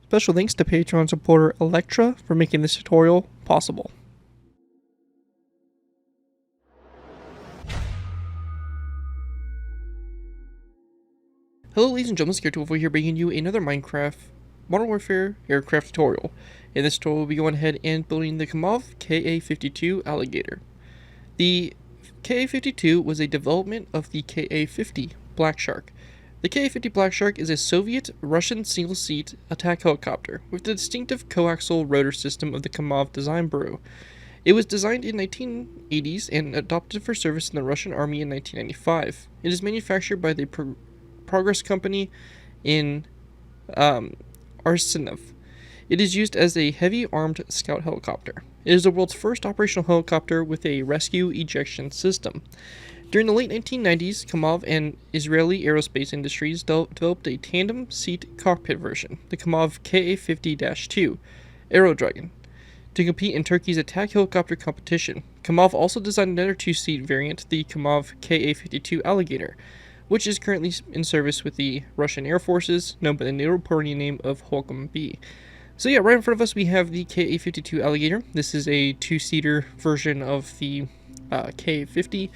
Special thanks to Patreon supporter Electra for making this tutorial possible. Hello ladies and gentlemen, Scared204 here bringing you another Minecraft Modern Warfare aircraft tutorial. In this tutorial we'll be going ahead and building the Ka-52 Alligator. The Ka-52 was a development of the Ka-50 Black Shark. The Ka-50 Black Shark is a Soviet-Russian single-seat attack helicopter with the distinctive coaxial rotor system of the Kamov Design Bureau. It was designed in the 1980s and adopted for service in the Russian Army in 1995. It is manufactured by the Progress Company in Arsene. It is used as a heavy armed scout helicopter. It is the world's first operational helicopter with a rescue ejection system. During the late 1990s, Kamov and Israeli aerospace industries developed a tandem seat cockpit version, the Kamov Ka-50-2 Aero Dragon, to compete in Turkey's attack helicopter competition. Kamov also designed another two-seat variant, the Kamov Ka-52 Alligator, which is currently in service with the Russian Air Forces, known by the noteworthy name of Holcomb B. So yeah, right in front of us we have the Ka-52 Alligator. This is a two-seater version of the Ka-50,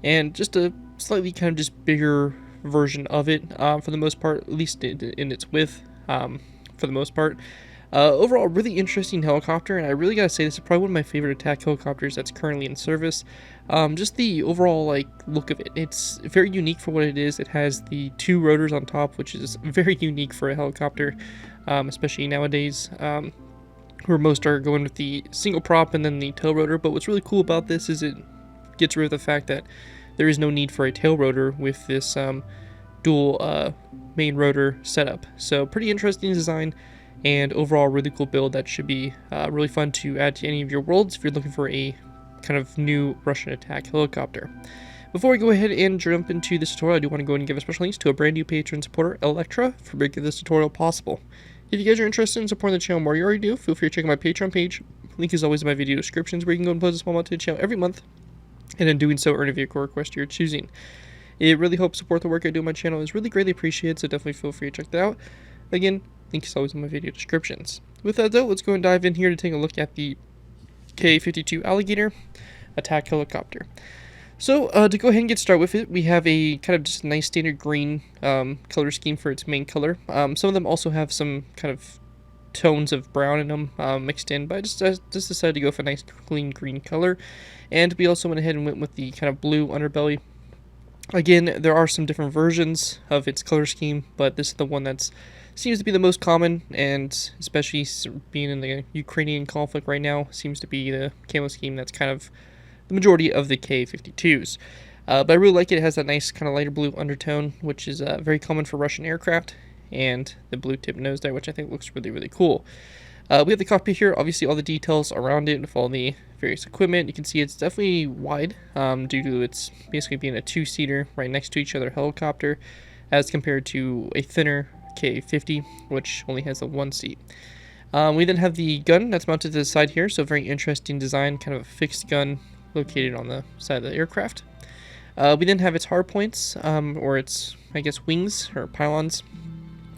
and just a slightly kind of just bigger version of it for the most part, at least in its width for the most part. Overall, really interesting helicopter, and I really gotta say this is probably one of my favorite attack helicopters that's currently in service. Just the overall look of it. It's very unique for what it is. It has the two rotors on top, which is very unique for a helicopter, especially nowadays, where most are going with the single prop and then the tail rotor. But what's really cool about this is it gets rid of the fact that there is no need for a tail rotor with this dual main rotor setup. So pretty interesting design, and overall really cool build that should be really fun to add to any of your worlds if you're looking for a kind of new Russian attack helicopter. Before we go ahead and jump into this tutorial, I do want to go ahead and give a special thanks to a brand new Patreon supporter, Electra, for making this tutorial possible. If you guys are interested in supporting the channel more, you already do, feel free to check out my Patreon page. Link is always in my video descriptions, where you can go and post a small amount to the channel every month, and in doing so earn a vehicle request to your choosing. It really helps support the work I do on my channel. It's really greatly appreciated, so definitely feel free to check that out. Again, link is always in my video descriptions. With that though, let's go and dive in here to take a look at the Ka-52 Alligator attack helicopter. So to go ahead and get started with it, we have a kind of just nice standard green color scheme for its main color. Some of them also have some kind of tones of brown in them mixed in, but I just decided to go for a nice clean green color. And we also went ahead and went with the kind of blue underbelly. Again, there are some different versions of its color scheme, but this is the one that seems to be the most common, and especially being in the Ukrainian conflict right now, seems to be the camo scheme that's kind of the majority of the Ka-52s. But I really like it. It has that nice kind of lighter blue undertone, which is very common for Russian aircraft, and the blue tip nose there, which I think looks really, really cool. We have the cockpit here, obviously all the details around it with all the various equipment. You can see it's definitely wide due to its basically being a two-seater right next to each other helicopter, as compared to a thinner Ka-50, which only has a one seat. We then have the gun that's mounted to the side here, so very interesting design, kind of a fixed gun located on the side of the aircraft. We then have its hard points, or its, I guess, wings or pylons,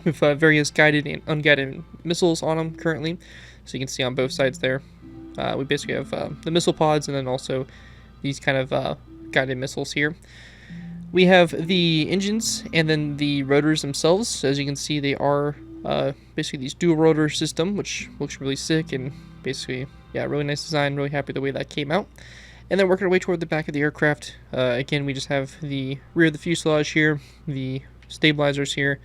with various guided and unguided missiles on them currently, so you can see on both sides there. We basically have the missile pods, and then also these kind of guided missiles here. We have the engines and then the rotors themselves. So as you can see, they are basically these dual rotor system, which looks really sick, and basically, yeah, really nice design. Really happy the way that came out. And then working our way toward the back of the aircraft, again, we just have the rear of the fuselage here, the stabilizers here,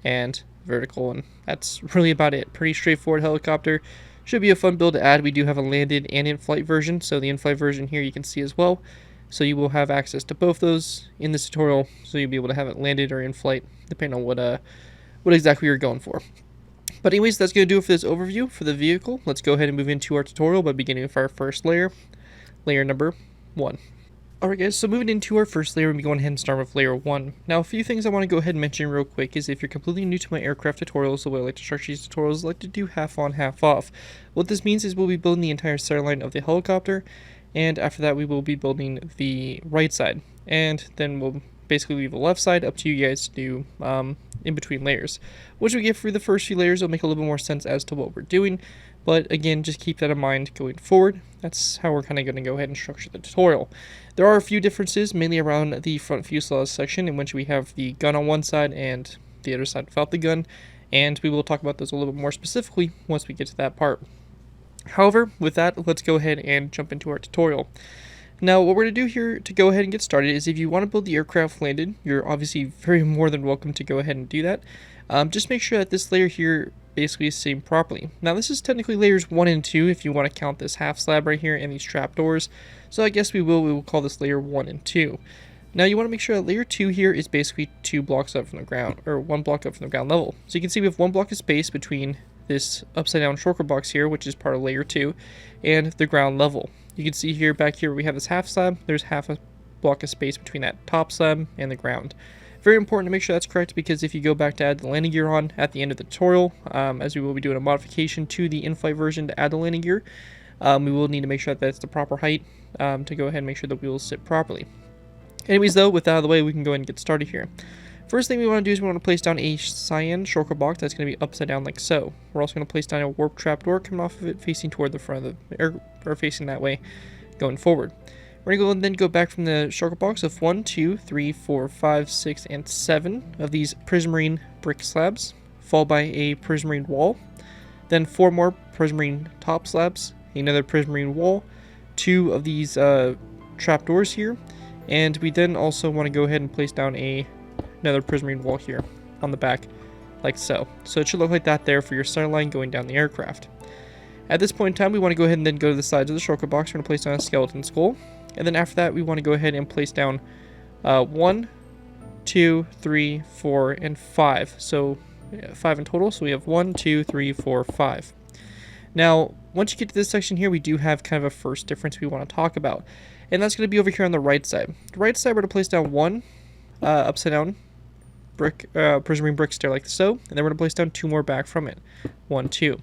and vertical, and that's really about it. Pretty straightforward helicopter. Should be a fun build to add. We do have a landed and in-flight version, so the in-flight version here you can see as well. So you will have access to both those in this tutorial, so you'll be able to have it landed or in flight, depending on what exactly you're going for. But anyways, that's going to do it for this overview for the vehicle. Let's go ahead and move into our tutorial by beginning with our first layer, layer number 1. Alright guys, so moving into our first layer, we'll be going ahead and start with layer 1. Now a few things I want to go ahead and mention real quick is if you're completely new to my aircraft tutorials, the way I like to structure these tutorials, I like to do half on, half off. What this means is we'll be building the entire center line of the helicopter, and after that we will be building the right side, and then we'll basically leave the left side up to you guys to do in between layers. Once we get through the first few layers, it'll make a little bit more sense as to what we're doing. But again, just keep that in mind going forward. That's how we're kind of going to go ahead and structure the tutorial. There are a few differences, mainly around the front fuselage section, in which we have the gun on one side and the other side without the gun. And we will talk about those a little bit more specifically once we get to that part. However, with that, let's go ahead and jump into our tutorial. Now, what we're going to do here to go ahead and get started is, if you want to build the aircraft landed, you're obviously very more than welcome to go ahead and do that. Just make sure that this layer here basically is seen properly. Now, this is technically layers 1 and 2 if you want to count this half slab right here and these trapdoors. So I guess we will call this layer 1 and 2. Now, you want to make sure that layer 2 here is basically 2 blocks up from the ground, or 1 block up from the ground level. So you can see we have 1 block of space between this upside down shulker box here, which is part of layer 2, and the ground level. You can see here, back here, we have this half slab. There's half a block of space between that top slab and the ground. Very important to make sure that's correct, because if you go back to add the landing gear on at the end of the tutorial, as we will be doing a modification to the in-flight version to add the landing gear, we will need to make sure that that's the proper height to go ahead and make sure that we will sit properly. Anyways, though, with that out of the way, we can go ahead and get started here. First thing we want to do is we want to place down a cyan shulker box that's going to be upside down like so. We're also going to place down a warp trapdoor coming off of it, facing toward the front of the, or facing that way, going forward. We're going to go and then go back from the shulker box of 1, 2, 3, 4, 5, 6, and 7 of these prismarine brick slabs, followed by a prismarine wall, then 4 more prismarine top slabs, another prismarine wall, 2 of these trapdoors here, and we then also want to go ahead and place down another prismarine wall here on the back, like so. So it should look like that there for your center line going down the aircraft. At this point in time, we want to go ahead and then go to the sides of the shulker box. We're going to place down a skeleton skull. And then after that, we want to go ahead and place down 1, 2, 3, 4, and 5. So 5 in total. So we have 1, 2, 3, 4, 5. Now, once you get to this section here, we do have kind of a first difference we want to talk about. And that's going to be over here on the right side. The right side, we're going to place down 1 upside down brick, prismarine brick stair like so. And then we're going to place down 2 more back from it. 1, 2.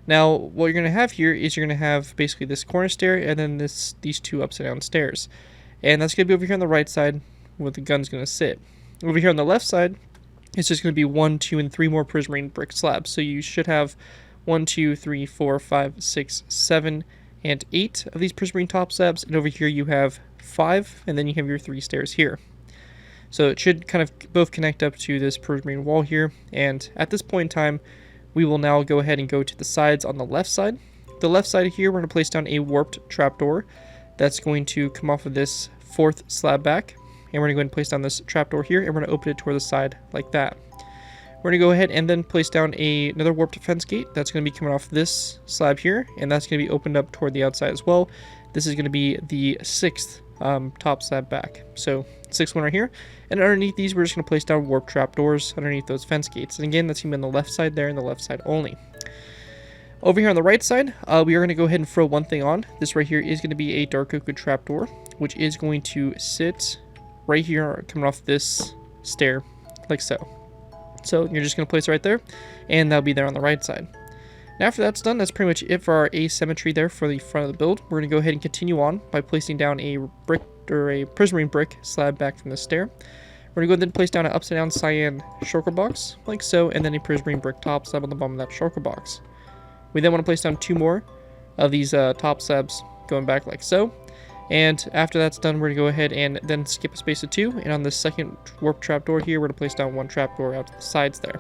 Now, what you're going to have here is you're going to have basically this corner stair and then these 2 upside down stairs. And that's going to be over here on the right side where the gun's going to sit. Over here on the left side, it's just going to be 1, 2, and 3 more prismarine brick slabs. So you should have 1, 2, 3, 4, 5, 6, 7, and 8 of these prismarine top slabs. And over here you have 5, and then you have your 3 stairs here. So it should kind of both connect up to this prismarine wall here. And at this point in time, we will now go ahead and go to the sides on the left side. The left side here, we're going to place down a warped trapdoor that's going to come off of this 4th slab back. And we're going to go ahead and place down this trapdoor here, and we're going to open it toward the side like that. We're going to go ahead and then place down another warp defense gate that's going to be coming off this slab here, and that's going to be opened up toward the outside as well. This is going to be the 6th top slab back. So 6th one right here. And underneath these, we're just going to place down warp trapdoors underneath those fence gates. And again, that's going to be on the left side there and the left side only. Over here on the right side, we are going to go ahead and throw one thing on. This right here is going to be a dark oak wood trapdoor, which is going to sit right here coming off this stair like so. So you're just going to place it right there, and that'll be there on the right side. Now after that's done, that's pretty much it for our asymmetry there for the front of the build. We're going to go ahead and continue on by placing down a brick or a prismarine brick slab back from the stair. We're going to go ahead and place down an upside down cyan shulker box like so, and then a prismarine brick top slab on the bottom of that shulker box. We then want to place down 2 more of these top slabs going back like so. And after that's done, we're going to go ahead and then skip a space of 2. And on the second warp trapdoor here, we're going to place down 1 trapdoor out to the sides there.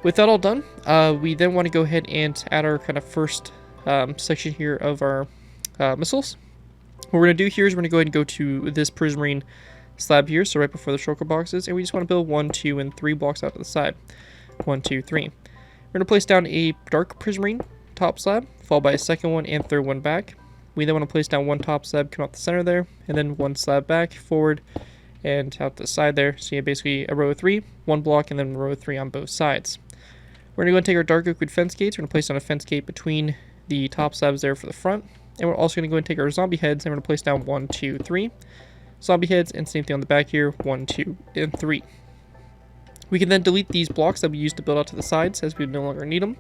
With that all done, we then want to go ahead and add our kind of first section here of our missiles. What we're going to do here is we're going to go ahead and go to this prismarine slab here, so right before the shulker boxes, and we just want to build 1, 2, and 3 blocks out to the side. 1, 2, 3. We're going to place down a dark prismarine top slab, followed by a second one and third one back. We then want to place down 1 top slab, come out the center there, and then 1 slab back, forward, and out the side there. So you have basically a row of 3, 1 block, and then a row of 3 on both sides. We're going to go and take our dark oak wood fence gates. We're going to place down a fence gate between the top slabs there for the front. And we're also going to go and take our zombie heads, and we're going to place down 1, 2, 3 zombie heads, and same thing on the back here, 1, 2, and 3. We can then delete these blocks that we used to build out to the sides, as we no longer need them.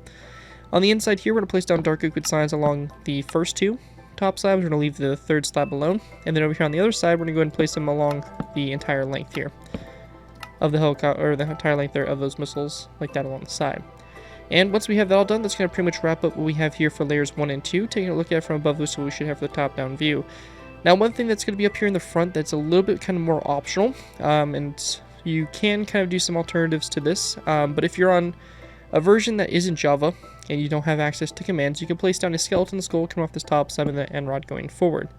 On the inside here, we're going to place down dark oak wood signs along the first 2 top slabs. We're going to leave the 3rd slab alone. And then over here on the other side, we're going to go ahead and place them along the entire length here. of the helicopter, or the entire length there of those missiles like that along the side. And once we have that all done, that's going to pretty much wrap up what we have here for layers 1 and 2. Taking a look at it from above, this is what we should have for the top-down view. Now, one thing that's going to be up here in the front that's a little bit kind of more optional, and you can kind of do some alternatives to this, but if you're on a version that isn't Java and you don't have access to commands, you can place down a skeleton skull coming off this top side of the end rod going forward.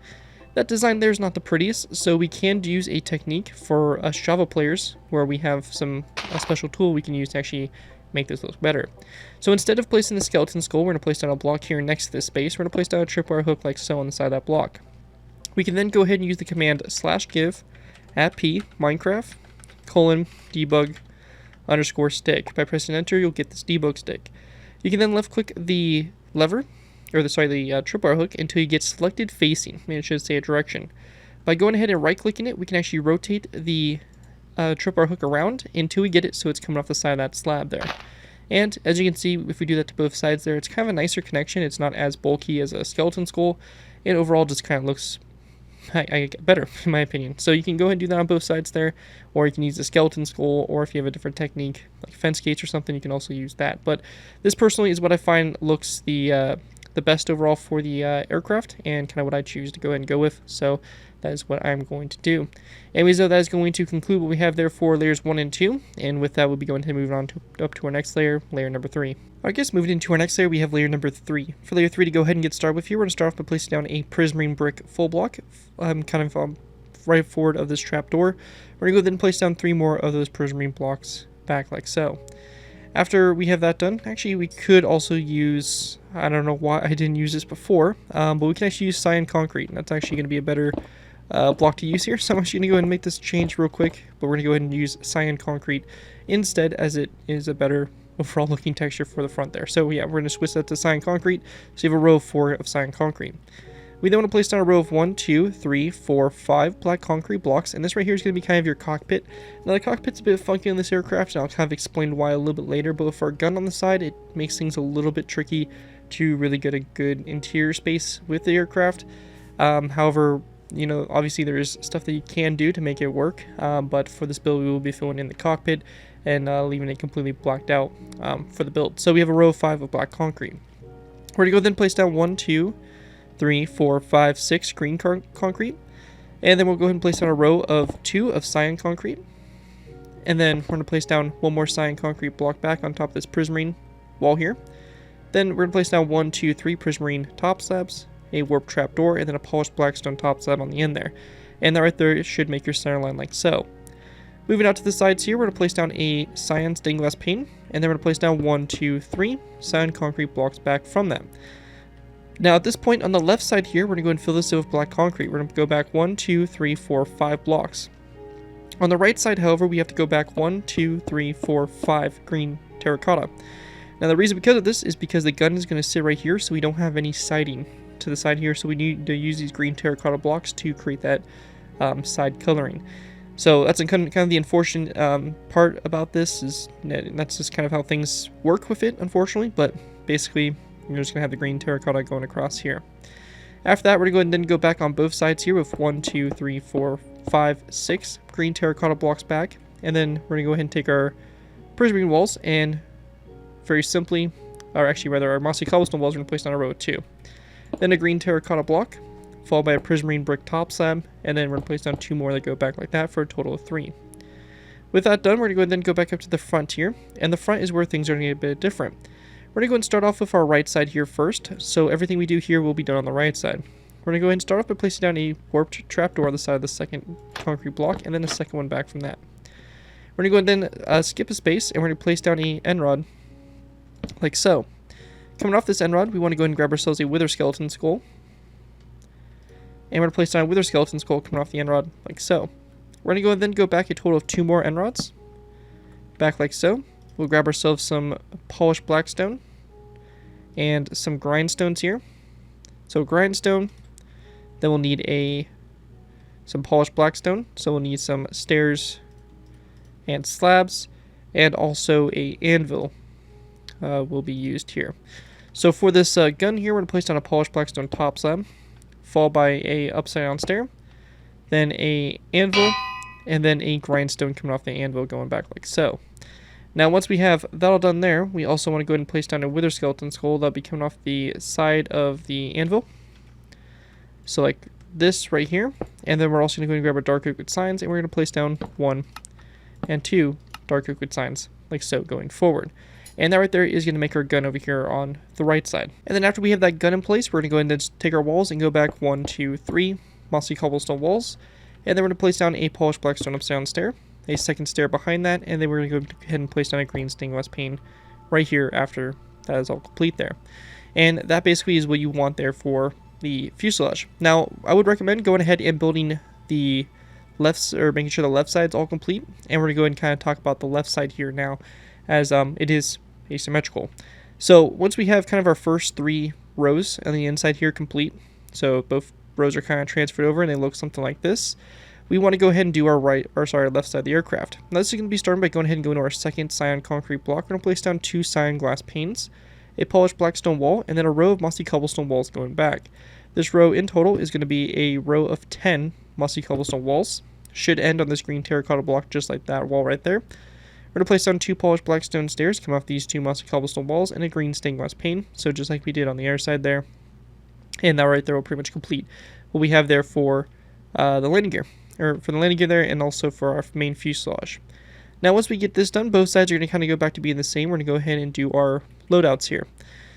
That design there is not the prettiest, so we can use a technique for us Java players where we have a special tool we can use to actually make this look better. So instead of placing the skeleton skull, we're going to place down a block here next to this space. We're going to place down a tripwire hook like so on the side of that block. We can then go ahead and use the command /give @p Minecraft :debug _stick. By pressing enter, you'll get this debug stick. You can then left click the lever, or the tripwire hook until you get selected facing. It should say a direction. By going ahead and right clicking it, we can actually rotate the tripwire hook around until we get it so it's coming off the side of that slab there. And as you can see, if we do that to both sides there, it's kind of a nicer connection. It's not as bulky as a skeleton skull. It overall just kind of looks better, in my opinion. So you can go ahead and do that on both sides there, or you can use the skeleton skull, or if you have a different technique, like fence gates or something, you can also use that. But this personally is what I find looks the best overall for the aircraft, and kind of what I choose to go ahead and go with. So that is what I'm going to do. Anyways, though, that is going to conclude what we have there for layers 1 and 2, and with that, we'll be going to move on up to our next layer, layer number 3. I guess moving into our next layer, we have layer number 3. For layer 3 to go ahead and get started with here, we're going to start off by placing down a prismarine brick full block, right forward of this trapdoor. We're going to go ahead and place down 3 more of those prismarine blocks back like so. After we have that done, actually we could also use, I don't know why I didn't use this before, but we can actually use cyan concrete, and that's actually going to be a better block to use here. So I'm actually going to go ahead and make this change real quick, but we're going to go ahead and use cyan concrete instead, as it is a better overall looking texture for the front there. So yeah, we're going to switch that to cyan concrete, so you have a row of 4 of cyan concrete. We then want to place down a row of 1, 2, 3, 4, 5 black concrete blocks, and this right here is going to be kind of your cockpit. Now the cockpit's a bit funky on this aircraft, and I'll kind of explain why a little bit later, but for a gun on the side, it makes things a little bit tricky to really get a good interior space with the aircraft. However, you know, obviously there is stuff that you can do to make it work, but for this build we will be filling in the cockpit and leaving it completely blacked out for the build. So we have a row of 5 of black concrete. We're going to go then place down 1, 2, 3, 4, 5, 6 green concrete, and then we'll go ahead and place down a row of 2 of cyan concrete, and then we're going to place down 1 more cyan concrete block back on top of this prismarine wall here. Then we're going to place down 1, 2, 3 prismarine top slabs, a warp trap door, and then a polished blackstone top slab on the end there. And that right there should make your center line like so. Moving out to the sides here, we're going to place down a cyan stained glass pane, and then we're going to place down 1, 2, 3 cyan concrete blocks back from that. Now at this point on the left side here, we're going to go ahead and fill this in with black concrete. We're going to go back 1, 2, 3, 4, 5 blocks. On the right side, however, we have to go back 1, 2, 3, 4, 5 green terracotta. Now the reason because of this is because the gun is going to sit right here, so we don't have any siding to the side here, so we need to use these green terracotta blocks to create that side coloring. So that's kind of the unfortunate part about this, is that's just kind of how things work with it, unfortunately, but basically you're just going to have the green terracotta going across here. After that, we're going to go ahead and then go back on both sides here with 1, 2, 3, 4, 5, 6 green terracotta blocks back, and then we're going to go ahead and take our prismarine walls and very simply, or actually rather our mossy cobblestone walls, we're going to place down a row of 2. Then a green terracotta block, followed by a prismarine brick top slab, and then we're going to place down 2 more that go back like that for a total of 3. With that done, we're going to go ahead and then go back up to the front here, and the front is where things are going to get a bit different. We're going to go ahead and start off with our right side here first, so everything we do here will be done on the right side. We're going to go ahead and start off by placing down a warped trapdoor on the side of the second concrete block, and then a second one back from that. We're going to go ahead and then skip a space, and we're going to place down a end rod, like so. Coming off this end rod, we want to go ahead and grab ourselves a wither skeleton skull, and we're going to place down a wither skeleton skull coming off the end rod, like so. We're going to go and then go back a total of 2 more end rods, back like so. We'll grab ourselves some polished blackstone and some grindstones here. So grindstone, then we'll need some polished blackstone. So we'll need some stairs and slabs, and also a anvil will be used here. So for this gun here, we're going to place down a polished blackstone top slab, followed by a upside down stair, then a anvil, and then a grindstone coming off the anvil going back like so. Now once we have that all done there, we also want to go ahead and place down a wither skeleton skull that'll be coming off the side of the anvil. So like this right here, and then we're also going to go and grab our dark oak with signs, and we're going to place down 1 and 2 dark oak with signs like so going forward. And that right there is going to make our gun over here on the right side. And then after we have that gun in place, we're going to go ahead and take our walls and go back 1, 2, 3 mossy cobblestone walls. And then we're going to place down a polished black stone upside down stair, a second stair behind that, and then we're going to go ahead and place down a green stained glass pane right here after that is all complete there. And that basically is what you want there for the fuselage. Now, I would recommend going ahead and building the left, or making sure the left side's all complete. And we're going to go ahead and kind of talk about the left side here now, as it is asymmetrical. So once we have kind of our first 3 rows on the inside here complete, so both rows are kind of transferred over and they look something like this, we want to go ahead and do our left side of the aircraft. Now this is going to be starting by going ahead and going to our second cyan concrete block. We're going to place down 2 cyan glass panes, a polished black stone wall, and then a row of mossy cobblestone walls going back. This row in total is going to be a row of 10 mossy cobblestone walls. Should end on this green terracotta block just like that wall right there. We're going to place down 2 polished black stone stairs, come off these 2 mossy cobblestone walls, and a green stained glass pane, so just like we did on the air side there. And that right there will pretty much complete what we have there for the landing gear, or for the landing gear there, and also for our main fuselage. Now once we get this done, both sides are going to kind of go back to being the same. We're going to go ahead and do our loadouts here.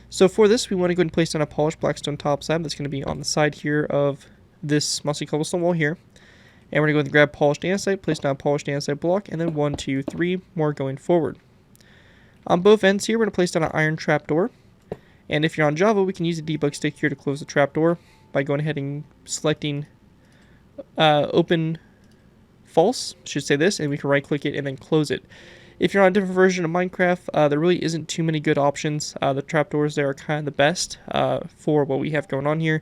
So for this, we want to go ahead and place down a polished black stone top side that's going to be on the side here of this mossy cobblestone wall here. And we're going to go ahead and grab polished andesite, place down a polished andesite block, and then 1, 2, 3 more going forward. On both ends here, we're going to place down an iron trapdoor. And if you're on Java, we can use the debug stick here to close the trapdoor by going ahead and selecting open false, should say this, and we can right click it and then close it. If you're on a different version of Minecraft, there really isn't too many good options. The trapdoors there are kind of the best for what we have going on here.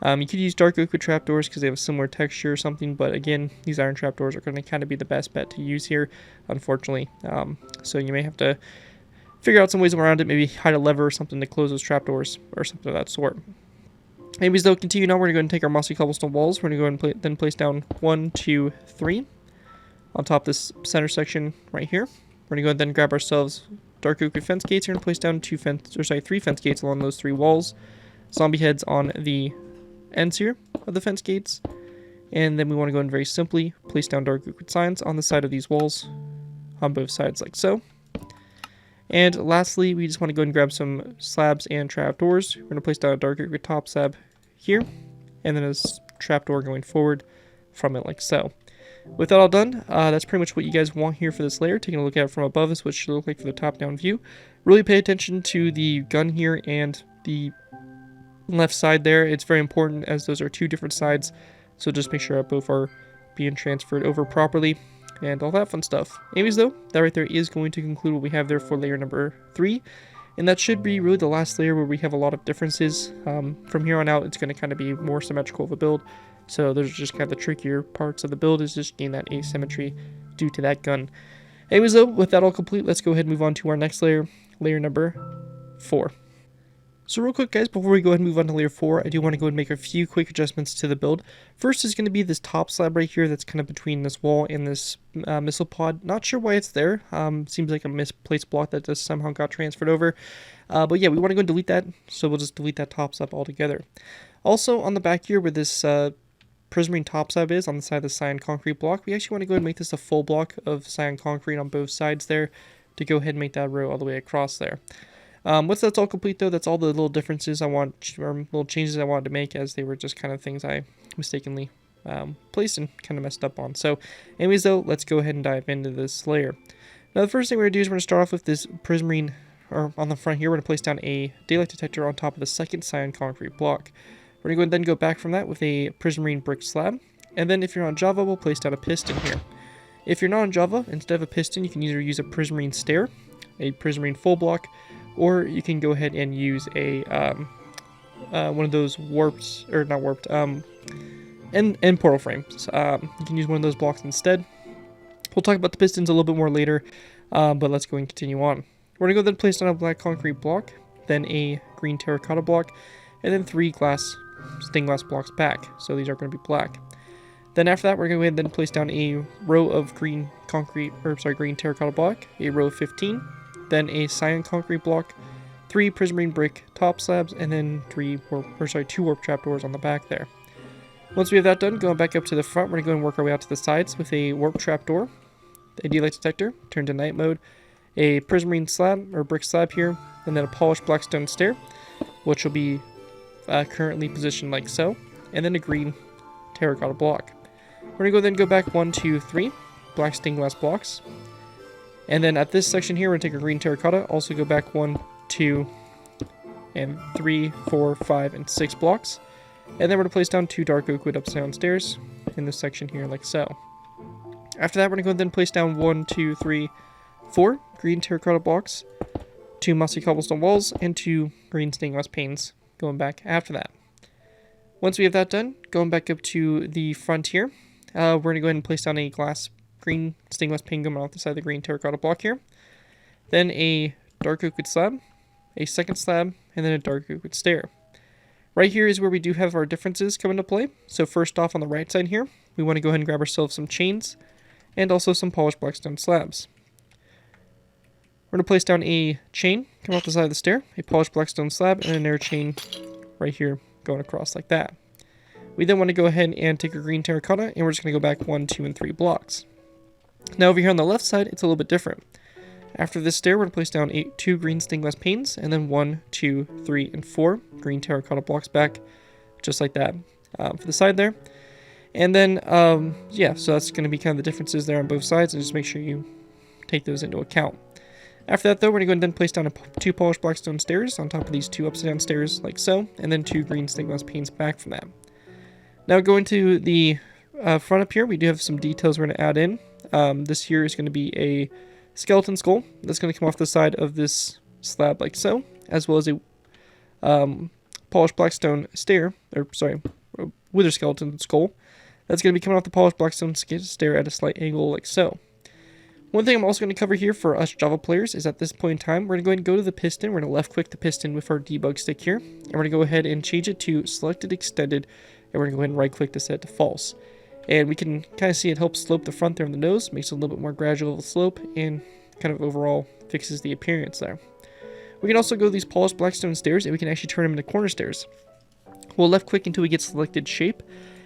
You could use dark oak with trapdoors because they have a similar texture or something, but again, these iron trapdoors are going to kind of be the best bet to use here, unfortunately. So you may have to figure out some ways around it, maybe hide a lever or something to close those trapdoors or something of that sort. Anyways, though, continue now. We're going to go ahead and take our mossy cobblestone walls. We're going to go ahead and then place down 1, 2, 3 on top of this center section right here. We're going to go ahead and then grab ourselves dark oak with fence gates. We're going to place down 3 fence gates along those 3 walls. Zombie heads on the ends here of the fence gates, and then we want to go in very simply place down dark oak with signs on the side of these walls on both sides like so. And lastly, we just want to go and grab some slabs and trapdoors. We're going to place down a dark oak with top slab here, and then a trapdoor going forward from it like so. With that all done, that's pretty much what you guys want here for this layer. Taking a look at it from above is what it should look like for the top-down view. Really pay attention to the gun here and the left side there. It's very important as those are 2 different sides, so just make sure that both are being transferred over properly and all that fun stuff. Anyways though, that right there is going to conclude what we have there for layer number 3, and that should be really the last layer where we have a lot of differences. From here on out, it's going to kind of be more symmetrical of a build, so there's just kind of the trickier parts of the build is just getting that asymmetry due to that gun. Anyways though, with that all complete, let's go ahead and move on to our next layer, layer number 4. So real quick guys, before we go ahead and move on to layer 4, I do want to go ahead and make a few quick adjustments to the build. First is going to be this top slab right here that's kind of between this wall and this missile pod. Not sure why it's there. Seems like a misplaced block that just somehow got transferred over. But yeah, we want to go and delete that, so we'll just delete that top slab altogether. Also on the back here where this prismarine top slab is on the side of the cyan concrete block, we actually want to go ahead and make this a full block of cyan concrete on both sides there to go ahead and make that row all the way across there. Once that's all complete though, that's all the little differences I want, or little changes I wanted to make, as they were just kind of things I mistakenly placed and kind of messed up on. So anyways though, let's go ahead and dive into this layer. Now the first thing we're going to do is we're going to start off with this prismarine, or on the front here, we're going to place down a daylight detector on top of the second cyan concrete block. We're going to go and then go back from that with a prismarine brick slab, and then if you're on Java, we'll place down a piston here. If you're not on Java, instead of a piston, you can either use a prismarine stair, a prismarine full block, or you can go ahead and use a one of those warped, or not warped, end portal frames. You can use one of those blocks instead. We'll talk about the pistons a little bit more later, but let's go and continue on. We're going to go then place down a black concrete block, then a green terracotta block, and then 3 stained glass blocks back. So these are going to be black. Then after that, we're going to go ahead and then place down a row of green terracotta block, a row of 15, then a cyan concrete block, 3 prismarine brick top slabs, and then 2 warp trapdoors on the back there. Once we have that done, going back up to the front, we're going to go and work our way out to the sides with a warp trapdoor, a D-light detector, turn to night mode, a prismarine slab, or brick slab here, and then a polished black stone stair, which will be currently positioned like so, and then a green terracotta block. We're going to go back 1, 2, 3 black stained glass blocks. And then at this section here, we're going to take a green terracotta, also go back 1, 2, and 3, 4, 5, and 6 blocks. And then we're going to place down 2 dark oak wood upside down stairs in this section here, like so. After that, we're going to go and then place down 1, 2, 3, 4 green terracotta blocks, 2 mossy cobblestone walls, and 2 green stained glass panes going back after that. Once we have that done, going back up to the front here, we're going to go ahead and place down a green stained glass pane going off the side of the green terracotta block here. Then a dark oak wood slab, a second slab, and then a dark oak wood stair. Right here is where we do have our differences come into play. So first off on the right side here, we want to go ahead and grab ourselves some chains and also some polished black stone slabs. We're going to place down a chain, come off the side of the stair, a polished black stone slab, and an air chain right here going across like that. We then want to go ahead and take a green terracotta, and we're just going to go back 1, 2, and 3 blocks. Now over here on the left side, it's a little bit different. After this stair, we're going to place down 2 green stained glass panes, and then 1, 2, 3, and 4 green terracotta blocks back, just like that for the side there. And then, yeah, so that's going to be kind of the differences there on both sides, and just make sure you take those into account. After that, though, we're going to go and then place down 2 polished black stone stairs on top of these 2 upside down stairs, like so, and then 2 green stained glass panes back from that. Now going to the front up here, we do have some details we're going to add in. This here is going to be a skeleton skull that's going to come off the side of this slab like so, as well as a polished black stone stair, wither skeleton skull that's going to be coming off the polished black stone stair at a slight angle like so. One thing I'm also going to cover here for us Java players is at this point in time, we're going to go ahead and go to the piston. We're going to left click the piston with our debug stick here, and we're going to go ahead and change it to selected extended, and we're going to go ahead and right click to set it to false. And we can kind of see it helps slope the front there on the nose, makes it a little bit more gradual of a slope, and kind of overall fixes the appearance there. We can also go to these polished black stone stairs, and we can actually turn them into corner stairs. We'll left click until we get selected shape,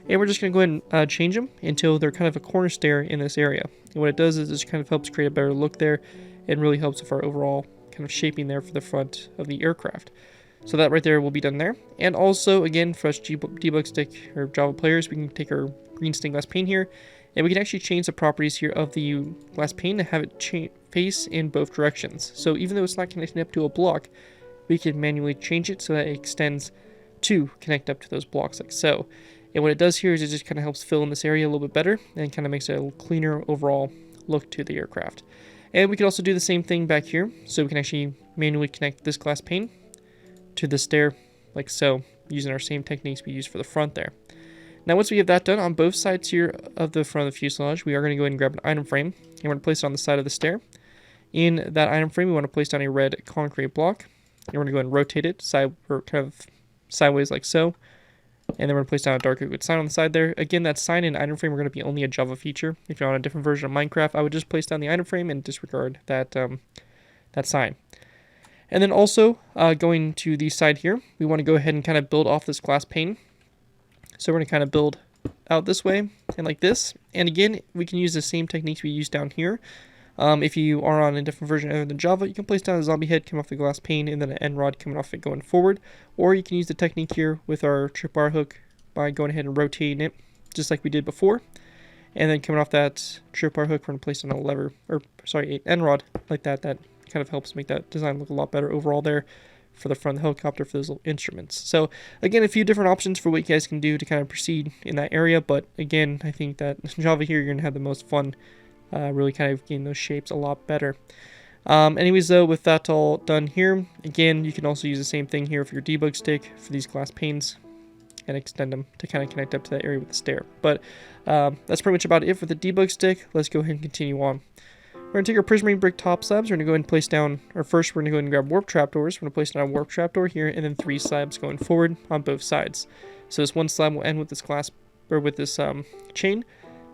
and we're just going to go ahead and change them until they're kind of a corner stair in this area. And what it does is it just kind of helps create a better look there, and really helps with our overall kind of shaping there for the front of the aircraft. So that right there will be done there. And also, again, for us debug stick or Java players, we can take our green stained glass pane here, and we can actually change the properties here of the glass pane to have it face in both directions. So even though it's not connecting up to a block, we can manually change it so that it extends to connect up to those blocks like so. And what it does here is it just kind of helps fill in this area a little bit better and kind of makes it a cleaner overall look to the aircraft. And we can also do the same thing back here. So we can actually manually connect this glass pane to the stair like so, using our same techniques we used for the front there. Now once we have that done on both sides here of the front of the fuselage, we are going to go ahead and grab an item frame, and we're going to place it on the side of the stair. In that item frame, we want to place down a red concrete block, and we're going to go ahead and rotate it sideways like so. And then we're going to place down a dark oak wood sign on the side there. Again, that sign in item frame are going to be only a Java feature. If you're on a different version of Minecraft, I would just place down the item frame and disregard that sign. And then also, going to the side here, we want to go ahead and kind of build off this glass pane. So we're going to kind of build out this way and like this. And again, we can use the same techniques we used down here. If you are on a different version other than Java, you can place down a zombie head coming off the glass pane and then an end rod coming off it going forward. Or you can use the technique here with our tripwire hook by going ahead and rotating it just like we did before. And then coming off that tripwire hook, we're going to place down an end rod like that. That kind of helps make that design look a lot better overall there for the front of the helicopter for those little instruments. So again, a few different options for what you guys can do to kind of proceed in that area. But again, I think that Java here, you're going to have the most fun really kind of getting those shapes a lot better. Anyways, though, with that all done here, again, you can also use the same thing here for your debug stick for these glass panes and extend them to kind of connect up to that area with the stair. But that's pretty much about it for the debug stick. Let's go ahead and continue on. We're going to take our prismarine brick top slabs. We're going to go ahead and place down, or first we're going to go ahead and grab warp trapdoors. We're going to place down a warp trapdoor here, and then 3 slabs going forward on both sides. So this one slab will end with this glass with this chain,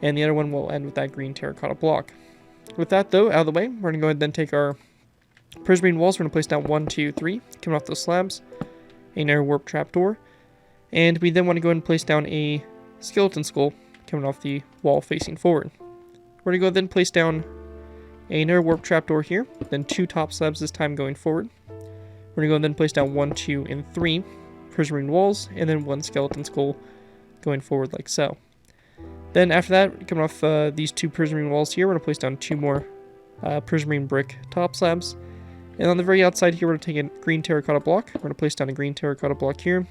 and the other one will end with that green terracotta block. With that though out of the way, we're gonna go ahead and then take our prismarine walls. We're gonna place down 1, 2, 3, coming off those slabs, another warp trapdoor, and we then want to go ahead and place down a skeleton skull coming off the wall facing forward. We're gonna go ahead and place down another warp trapdoor here, then 2 top slabs this time going forward. We're gonna go ahead and then place down 1, 2, and 3 prismarine walls, and then 1 skeleton skull going forward like so. Then after that, coming off these 2 prismarine walls here, we're gonna place down 2 more prismarine brick top slabs. And on the very outside here, we're gonna take a green terracotta block. We're gonna place down a green terracotta block here.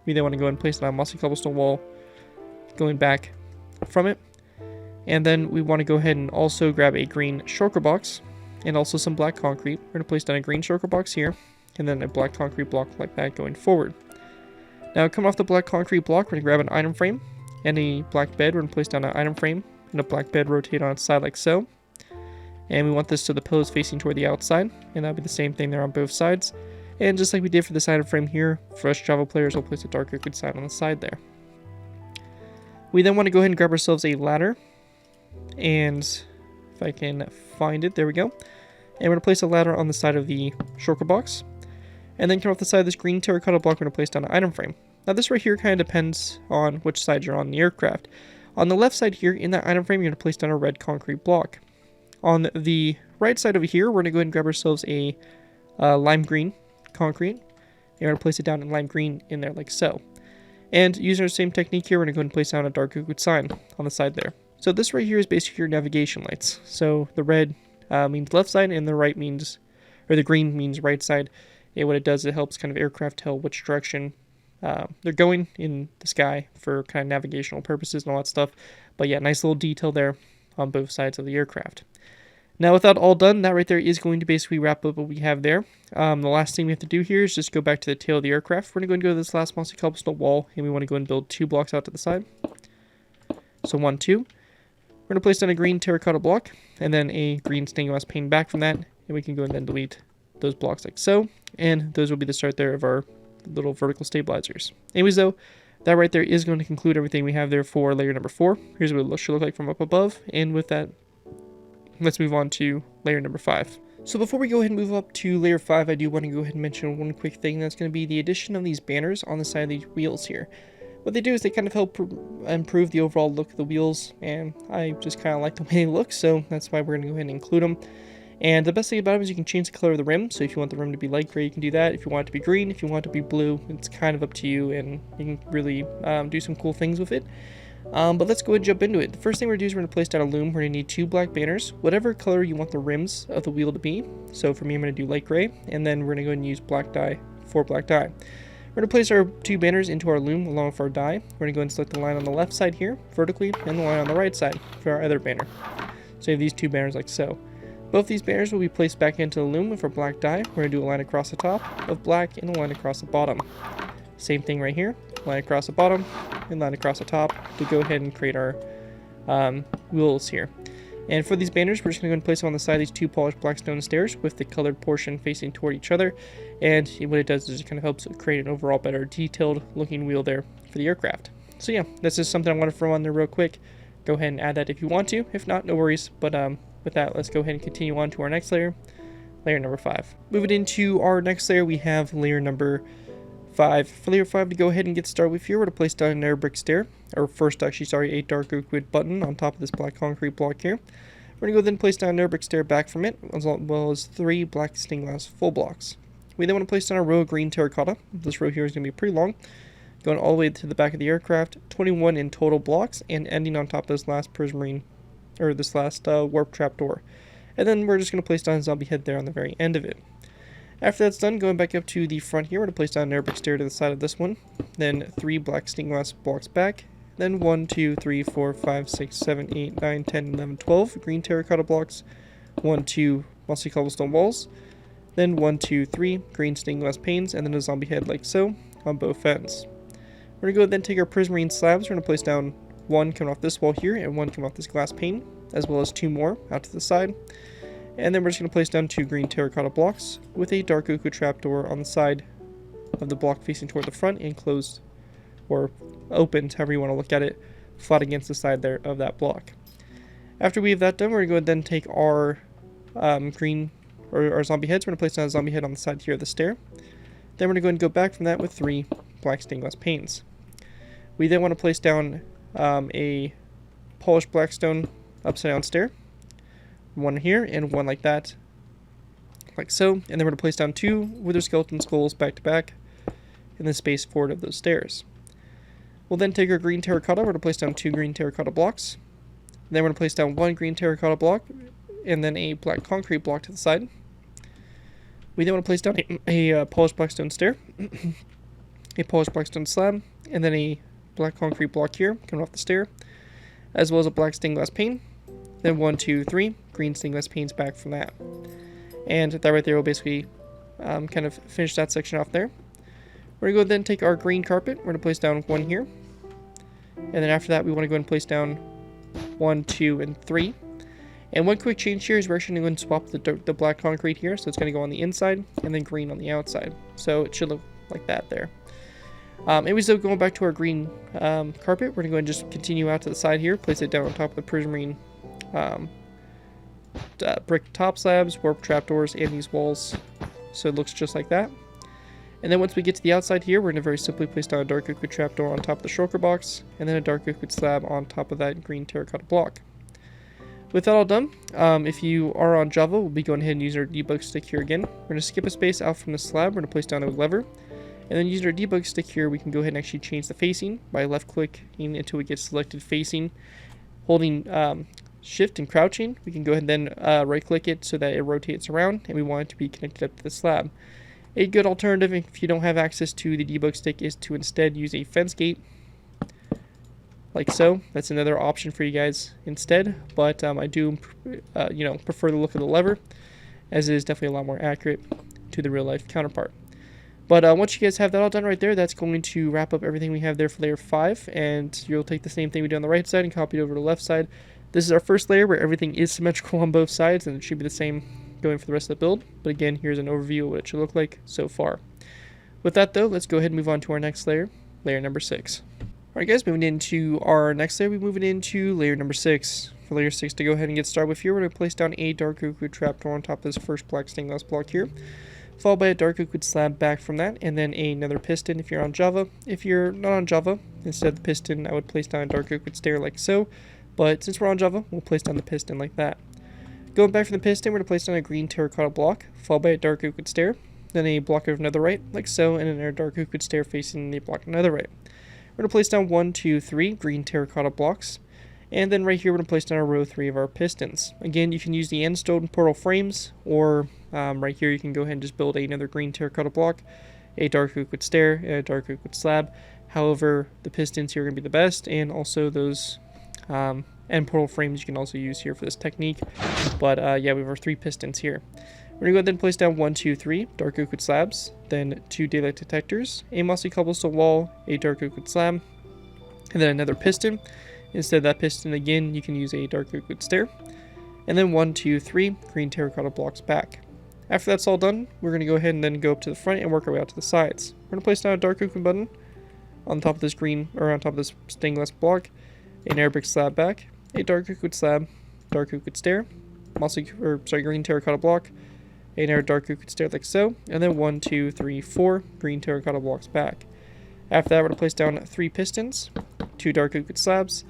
We then want to go ahead and place it on a mossy cobblestone wall going back from it. And then we want to go ahead and also grab a green shulker box and also some black concrete. We're going to place down a green shulker box here and then a black concrete block like that going forward. Now coming off the black concrete block, we're going to grab an item frame and a black bed. We're going to place down an item frame and a black bed rotate on its side like so. And we want this so the pillows facing toward the outside, and that'll be the same thing there on both sides. And just like we did for this item frame here, for us Java players, we'll place a dark oak sign on the side there. We then want to go ahead and grab ourselves a ladder. And if I can find it, there we go. And we're going to place a ladder on the side of the shulker box. And then come off the side of this green terracotta block, we're going to place down an item frame. Now this right here kind of depends on which side you're on the aircraft. On the left side here, in that item frame, you're going to place down a red concrete block. On the right side over here, we're going to go ahead and grab ourselves a lime green concrete. And we're going to place it down in lime green in there like so. And using our same technique here, we're going to go ahead and place down a dark oak sign on the side there. So this right here is basically your navigation lights. So the red means left side and the right means, or the green means right side. And what it does, it helps kind of aircraft tell which direction they're going in the sky for kind of navigational purposes and all that stuff. But yeah, nice little detail there on both sides of the aircraft. Now, with that all done, that right there is going to basically wrap up what we have there. The last thing we have to do here is just go back to the tail of the aircraft. We're going to go to this last mossy cobblestone wall, and we want to go and build 2 blocks out to the side. So 1, 2. We're going to place down a green terracotta block, and then a green stained glass pane back from that, and we can go and then delete those blocks like so. And those will be the start there of our little vertical stabilizers. Anyways, though, that right there is going to conclude everything we have there for layer number 4. Here's what it should look like from up above, and with that, let's move on to layer number 5. So before we go ahead and move up to layer 5, I do want to go ahead and mention one quick thing. That's going to be the addition of these banners on the side of these wheels here. What they do is they kind of help improve the overall look of the wheels, and I just kind of like the way they look, so that's why we're going to go ahead and include them. And the best thing about them is you can change the color of the rim, so if you want the rim to be light gray, you can do that. If you want it to be green, if you want it to be blue, it's kind of up to you, and you can really do some cool things with it. But let's go ahead and jump into it. The first thing we're going to do is we're going to place down a loom. We're going to need 2 black banners, whatever color you want the rims of the wheel to be. So for me, I'm going to do light gray, and then we're going to go ahead and use black dye, 4 black dye. We're going to place our 2 banners into our loom along with our dye. We're going to go ahead and select the line on the left side here, vertically, and the line on the right side for our other banner. So you have these 2 banners like so. Both these banners will be placed back into the loom with our black dye. We're going to do a line across the top of black and a line across the bottom. Same thing right here, line across the bottom and line across the top to go ahead and create our wheels here. And for these banners, we're just going to go and place them on the side of these 2 polished black stone stairs with the colored portion facing toward each other. And what it does is it kind of helps create an overall better detailed looking wheel there for the aircraft. So yeah, that's just something I want to throw on there real quick. Go ahead and add that if you want to. If not, no worries. But with that, let's go ahead and continue on to our next layer, layer number 5. Moving into our next layer, we have layer number 5. For layer 5 to go ahead and get started with here, we're going to place down an air brick stair, or first actually, sorry, a dark oak wood button on top of this black concrete block here. We're going to go then place down an air brick stair back from it, as well as 3 black stained glass full blocks. We then want to place down a row of green terracotta. This row here is going to be pretty long, going all the way to the back of the aircraft, 21 in total blocks, and ending on top of this last prismarine, or this last warp trap door. And then we're just going to place down a zombie head there on the very end of it. After that's done, going back up to the front here, we're going to place down an air brick stair to the side of this one, then 3 black stained glass blocks back, then 1, 2, 3, 4, 5, 6, 7, 8, 9, 10, 11, 12 green terracotta blocks, 1, 2 mossy cobblestone walls, then 1, 2, 3 green stained glass panes, and then a zombie head like so on both ends. We're going to go then take our prismarine slabs. We're going to place down 1 coming off this wall here and 1 coming off this glass pane, as well as 2 more out to the side. And then we're just going to place down 2 green terracotta blocks with a dark oak trapdoor on the side of the block facing toward the front and closed or opened, however you want to look at it, flat against the side there of that block. After we have that done, we're going to go ahead and take our green, or our zombie heads. We're going to place down a zombie head on the side here of the stair. Then we're going to go ahead and go back from that with 3 black stained glass panes. We then want to place down a polished blackstone upside down stair. One here and one like that, like so. And then we're going to place down 2 wither skeleton skulls back to back in the space forward of those stairs. We'll then take our green terracotta. We're going to place down 2 green terracotta blocks. Then we're going to place down 1 green terracotta block and then a black concrete block to the side. We then want to place down a polished blackstone stair, a polished blackstone slab, and then a black concrete block here coming off the stair, as well as a black stained glass pane. Then 1, 2, 3 green stained glass panes back from that. And that right there will basically kind of finish that section off there. We're going to go then take our green carpet. We're going to place down 1 here. And then after that, we want to go and place down 1, 2, and 3. And one quick change here is we're actually going to swap the black concrete here. So it's going to go on the inside and then green on the outside. So it should look like that there. Anyways, though, going back to our green carpet, we're going to go and just continue out to the side here. Place it down on top of the prismarine brick top slabs, warp trapdoors, and these walls. So it looks just like that. And then once we get to the outside here, we're going to very simply place down a dark oak wood trapdoor on top of the shulker box, and then a dark oak wood slab on top of that green terracotta block. With that all done, if you are on Java, we'll be going ahead and using our debug stick here again. We're going to skip a space out from the slab. We're going to place down a lever. And then using our debug stick here, we can go ahead and actually change the facing by left clicking until we get selected facing. Holding shift and crouching, we can go ahead and then right click it so that it rotates around, and we want it to be connected up to the slab. A good alternative if you don't have access to the debug stick is to instead use a fence gate, like so. That's another option for you guys instead, but I do prefer the look of the lever, as it is definitely a lot more accurate to the real life counterpart. But once you guys have that all done right there, that's going to wrap up everything we have there for layer 5, and you'll take the same thing we did on the right side and copy it over to the left side. This is our first layer where everything is symmetrical on both sides, and it should be the same going for the rest of the build. But again, here's an overview of what it should look like so far. With that though, let's go ahead and move on to our next layer, layer number 6. Alright guys, moving into our next layer, we're moving into layer number 6. For layer 6 to go ahead and get started with here, we're going to place down a dark oak wood trapdoor on top of this first black stained glass block here, followed by a dark oak wood slab back from that, and then another piston if you're on Java. If you're not on Java, instead of the piston, I would place down a dark oak wood stair like so, but since we're on Java, we'll place down the piston like that. Going back from the piston, we're going to place down a green terracotta block, followed by a dark oak wood stair, then a block of netherite, like so, and then a dark oak wood stair facing the block of netherite. We're going to place down 1, 2, 3 green terracotta blocks, and then right here we're going to place down a row 3 of our pistons. Again, you can use the end stone portal frames, or right here you can go ahead and just build another green terracotta block, a dark oak wood stair, and a dark oak wood slab. However, the pistons here are going to be the best, and also those end portal frames you can also use here for this technique. But yeah, we have our 3 pistons here. We're going to go ahead and place down 1, 2, 3 dark oak wood slabs, then 2 daylight detectors, a mossy cobblestone wall, a dark oak wood slab, and then another piston. Instead of that piston again, you can use a dark oak wood stair, and then 1, 2, 3 green terracotta blocks back. After that's all done, we're going to go ahead and then go up to the front and work our way out to the sides. We're going to place down a dark oak wood button on top of this green, or on top of this stained glass block, an Arabic slab back, a dark oak wood slab, dark oak wood stair, green terracotta block, another dark oak wood stair like so, and then 1, 2, 3, 4 green terracotta blocks back. After that, we're going to place down 3 pistons, 2 dark oak wood slabs,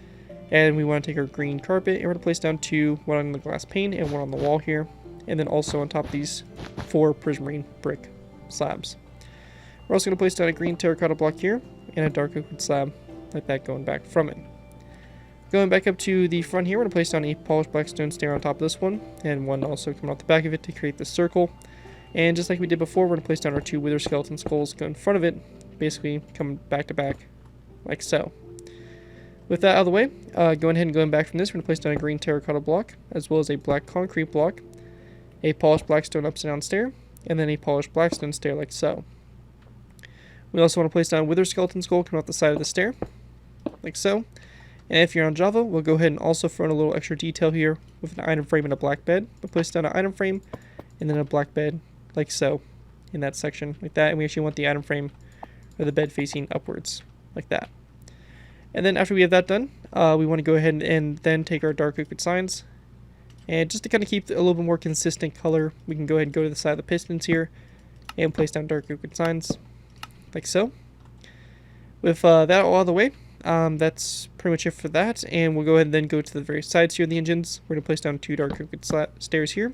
and we want to take our green carpet and we're going to place down 2, one on the glass pane and one on the wall here, and then also on top of these 4 prismarine brick slabs. We're also going to place down a green terracotta block here and a dark oak wood slab like that going back from it. Going back up to the front here, we're going to place down a polished blackstone stair on top of this one, and one also coming off the back of it to create this circle. And just like we did before, we're going to place down our 2 wither skeleton skulls going in front of it, basically coming back to back, like so. With that out of the way, going ahead and going back from this, we're going to place down a green terracotta block, as well as a black concrete block, a polished blackstone upside down stair, and then a polished blackstone stair like so. We also want to place down a wither skeleton skull coming off the side of the stair, like so. And if you're on Java, we'll go ahead and also throw in a little extra detail here with an item frame and a black bed. We'll place down an item frame and then a black bed, like so, in that section, like that. And we actually want the item frame or the bed facing upwards, like that. And then after we have that done, we want to go ahead and then take our dark liquid signs. And just to kind of keep a little bit more consistent color, we can go ahead and go to the side of the pistons here and place down dark liquid signs, like so. With that all out of the way, that's pretty much it for that. And we'll go ahead and then go to the very sides here of the engines. We're going to place down 2 dark liquid stairs here,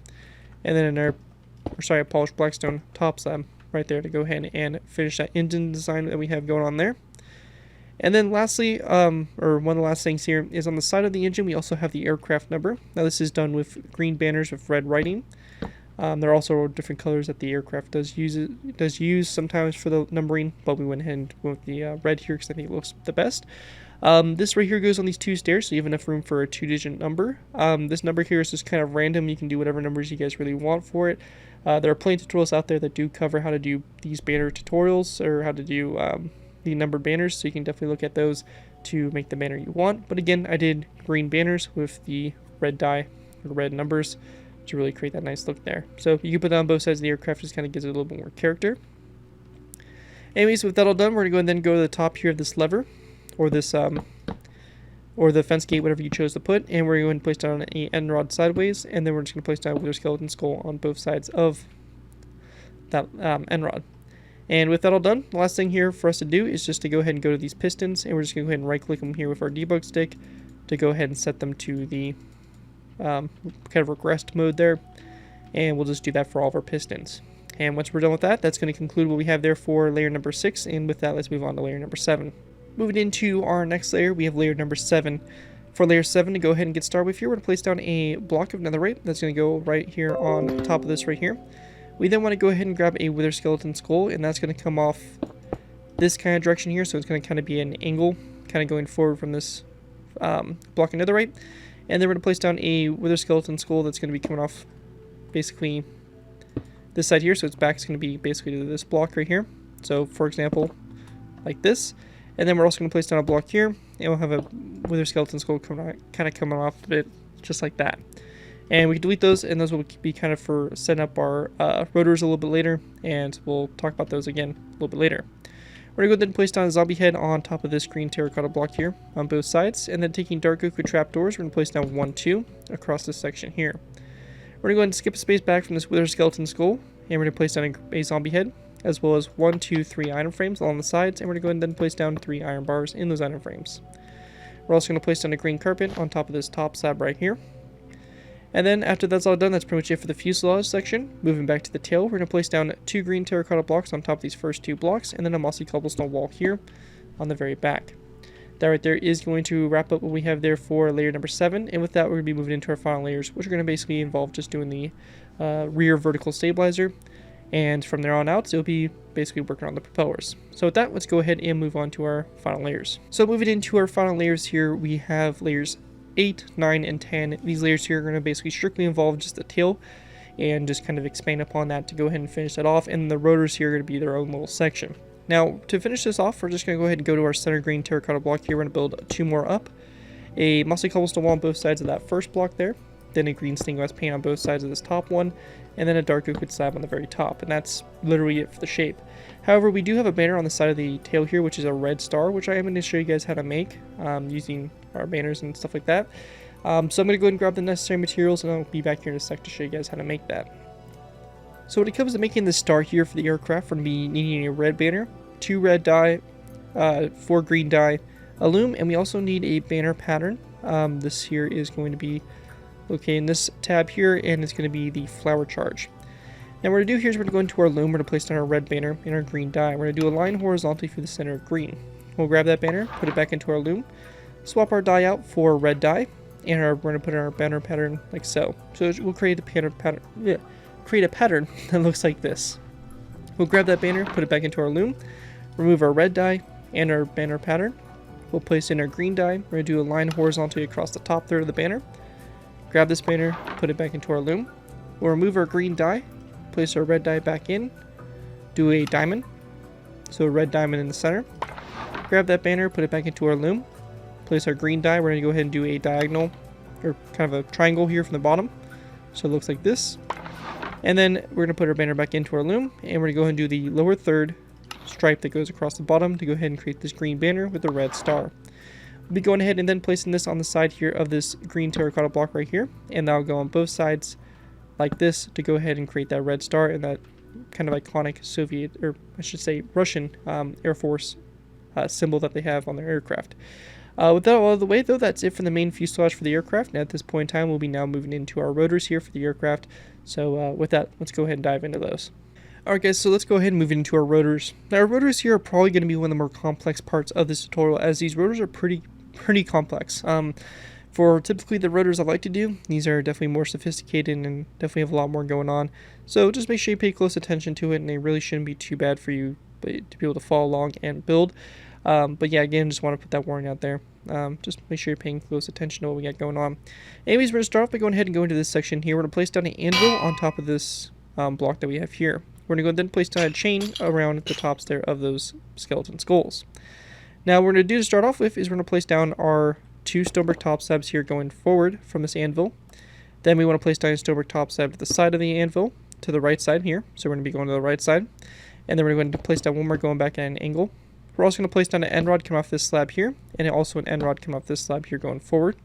and then a polished blackstone top slab right there to go ahead and finish that engine design that we have going on there. And then lastly, or one of the last things here, is on the side of the engine we also have the aircraft number. Now this is done with green banners with red writing. There are also different colors that the aircraft does use sometimes for the numbering, but we went ahead and went with the red here because I think it looks the best. This right here goes on these 2 stairs, so you have enough room for a 2-digit number. This number here is just kind of random. You can do whatever numbers you guys really want for it. There are plenty of tutorials out there that do cover how to do these banner tutorials, or how to do the numbered banners, so you can definitely look at those to make the banner you want. But again, I did green banners with the red dye, or red numbers, to really create that nice look there. So you can put that on both sides of the aircraft, just kind of gives it a little bit more character. Anyways, with that all done, we're going to go ahead and then go to the top here of this lever, or this or the fence gate, whatever you chose to put, and we're going to place down an end rod sideways, and then we're just going to place down a wither skeleton skull on both sides of that end rod. And with that all done, the last thing here for us to do is just to go ahead and go to these pistons, and we're just going to go ahead and right click them here with our debug stick to go ahead and set them to the kind of regressed mode there, and we'll just do that for all of our pistons. And once we're done with that, that's going to conclude what we have there for layer number 6, and with that, let's move on to layer number 7. Moving into our next layer, we have layer number 7. For layer 7, to go ahead and get started with here, we're going to place down a block of netherite that's going to go right here on top of this right here. We then want to go ahead and grab a wither skeleton skull, and that's going to come off this kind of direction here, so it's going to kind of be an angle, kind of going forward from this block of netherite. And then we're going to place down a wither skeleton skull that's going to be coming off basically this side here, so its back is going to be basically to this block right here. So for example, like this. And then we're also going to place down a block here, and we'll have a wither skeleton skull kind of coming off of it, just like that. And we can delete those, and those will be kind of for setting up our rotors a little bit later, and we'll talk about those again a little bit later. We're going to go ahead and place down a zombie head on top of this green terracotta block here on both sides, and then taking dark liquid trapdoors, we're going to place down 1, 2 across this section here. We're going to go ahead and skip a space back from this wither skeleton skull, and we're going to place down a zombie head, as well as 1, 2, 3 iron frames along the sides, and we're going to go ahead and then place down 3 iron bars in those iron frames. We're also going to place down a green carpet on top of this top slab right here. And then after that's all done, that's pretty much it for the fuselage section. Moving back to the tail, we're going to place down 2 green terracotta blocks on top of these first 2 blocks, and then a mossy cobblestone wall here on the very back. That right there is going to wrap up what we have there for layer number 7, and with that we're going to be moving into our final layers, which are going to basically involve just doing the rear vertical stabilizer, and from there on out it'll be basically working on the propellers. So with that, let's go ahead and move on to our final layers. So moving into our final layers here, we have layers 8, 9, and 10. These layers here are going to basically strictly involve just the tail and just kind of expand upon that to go ahead and finish that off, and the rotors here are going to be their own little section. Now to finish this off, we're just going to go ahead and go to our center green terracotta block here. We're going to build 2 more up, a mossy cobblestone wall on both sides of that first block there, then a green stained glass paint on both sides of this top one, and then a dark liquid slab on the very top, and that's literally it for the shape. However, we do have a banner on the side of the tail here, which is a red star, which I am going to show you guys how to make using our banners and stuff like that. So I'm going to go ahead and grab the necessary materials, and I'll be back here in a sec to show you guys how to make that. So when it comes to making the star here for the aircraft, we're going to be needing a red banner, 2 red dye, 4 green dye, a loom, and we also need a banner pattern. This here is going to be located in this tab here, and it's going to be the flower charge. Now what we're going to do here is we're going to go into our loom, we're going to place down our red banner and our green dye. We're going to do a line horizontally through the center of green. We'll grab that banner, put it back into our loom, swap our dye out for red dye, and we're going to put in our banner pattern like so. So we'll create a pattern that looks like this. We'll grab that banner, put it back into our loom, remove our red dye and our banner pattern. We'll place in our green dye. We're going to do a line horizontally across the top third of the banner. Grab this banner, put it back into our loom. We'll remove our green dye, place our red dye back in, do a diamond, so a red diamond in the center. Grab that banner, put it back into our loom, place our green dye. We're going to go ahead and do a diagonal, or kind of a triangle here from the bottom, so it looks like this. And then we're going to put our banner back into our loom, and we're going to go ahead and do the lower third stripe that goes across the bottom to go ahead and create this green banner with a red star. We'll be going ahead and then placing this on the side here of this green terracotta block right here, and that'll go on both sides like this to go ahead and create that red star and that kind of iconic Soviet, or I should say Russian Air Force symbol that they have on their aircraft. With that all out of the way, though, that's it for the main fuselage for the aircraft. Now, at this point in time, we'll be now moving into our rotors here for the aircraft. So with that, let's go ahead and dive into those. Alright guys, so let's go ahead and move into our rotors. Now, our rotors here are probably going to be one of the more complex parts of this tutorial, as these rotors are pretty complex. For typically the rotors I like to do, these are definitely more sophisticated and definitely have a lot more going on. So just make sure you pay close attention to it, and they really shouldn't be too bad for you to be able to follow along and build. But yeah, again, just want to put that warning out there. Just make sure you're paying close attention to what we got going on. Anyways, we're going to start off by going ahead and go into this section here. We're going to place down an anvil on top of this block that we have here. We're going to go and then place down a chain around the tops there of those skeleton skulls. Now, what we're going to do to start off with is we're going to place down our 2 stonebrick top slabs here going forward from this anvil. Then we want to place down a stonebrick top slab to the side of the anvil, to the right side here. So we're going to be going to the right side. And then we're going to place down one more going back at an angle. We're also going to place down an end rod coming off this slab here, and also an end rod coming off this slab here going forward.